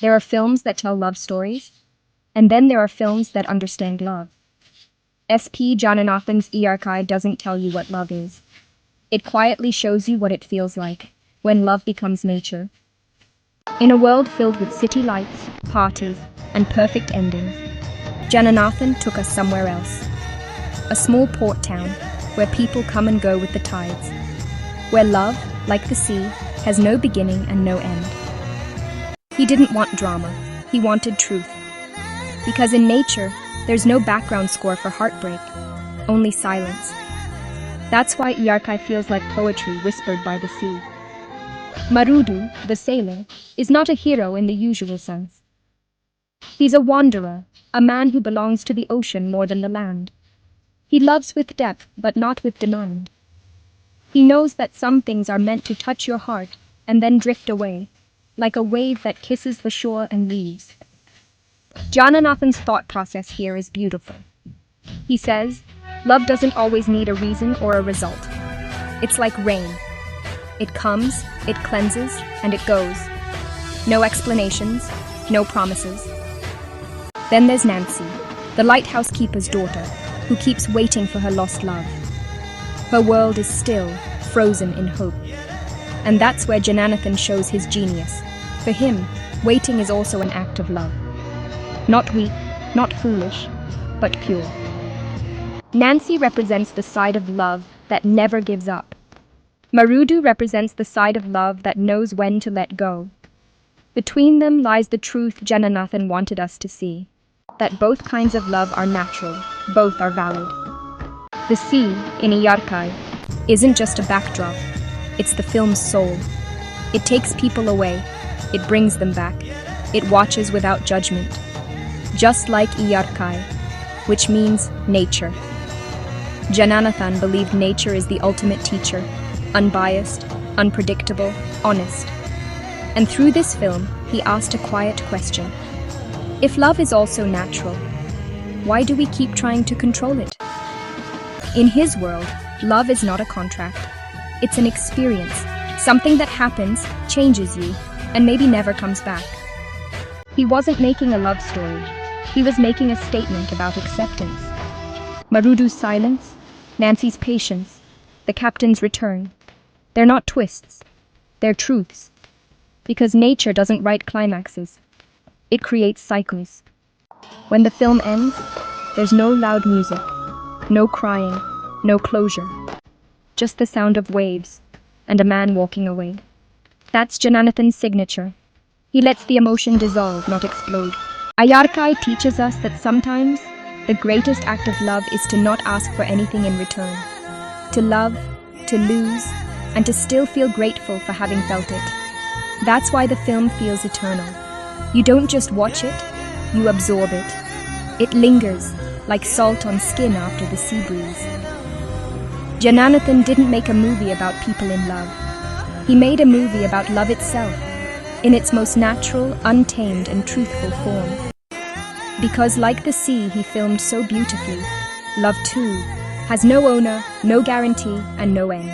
There are films that tell love stories, and then there are films that understand love. SP Jananathan's Iyarkai doesn't tell you what love is. It quietly shows you what it feels like when love becomes nature. In a world filled with city lights, parties, and perfect endings, Jananathan took us somewhere else. A small port town where people come and go with the tides. Where love, like the sea, has no beginning and no end. He didn't want drama, he wanted truth. Because in nature, there's no background score for heartbreak, only silence. That's why Iyarkai feels like poetry whispered by the sea. Marudu, the sailor, is not a hero in the usual sense. He's a wanderer, a man who belongs to the ocean more than the land. He loves with depth, but not with demand. He knows that some things are meant to touch your heart and then drift away, like a wave that kisses the shore and leaves. Jananathan's thought process here is beautiful. He says, love doesn't always need a reason or a result. It's like rain. It comes, it cleanses, and it goes. No explanations, no promises. Then there's Nancy, the lighthouse keeper's daughter, who keeps waiting for her lost love. Her world is still, frozen in hope. And that's where Jananathan shows his genius. For him, waiting is also an act of love. Not weak, not foolish, but pure. Nancy represents the side of love that never gives up. Marudu represents the side of love that knows when to let go. Between them lies the truth Jananathan wanted us to see. That both kinds of love are natural, both are valid. The sea, in Iyarkai, isn't just a backdrop, it's the film's soul. It takes people away, it brings them back, it watches without judgment. Just like Iyarkai, which means nature. Jananathan believed nature is the ultimate teacher, unbiased, unpredictable, honest. And through this film, he asked a quiet question. If love is also natural, why do we keep trying to control it? In his world, love is not a contract. It's an experience, something that happens, changes you, and maybe never comes back. He wasn't making a love story. He was making a statement about acceptance. Marudu's silence, Nancy's patience, the captain's return. They're not twists. They're truths. Because nature doesn't write climaxes. It creates cycles. When the film ends, there's no loud music, no crying, no closure. Just the sound of waves and a man walking away. That's Jananathan's signature. He lets the emotion dissolve, not explode. Iyarkai teaches us that sometimes the greatest act of love is to not ask for anything in return. To love, to lose, and to still feel grateful for having felt it. That's why the film feels eternal. You don't just watch it, you absorb it. It lingers, like salt on skin after the sea breeze. Jananathan didn't make a movie about people in love. He made a movie about love itself, in its most natural, untamed, and truthful form. Because like the sea he filmed so beautifully, love too has no owner, no guarantee, and no end.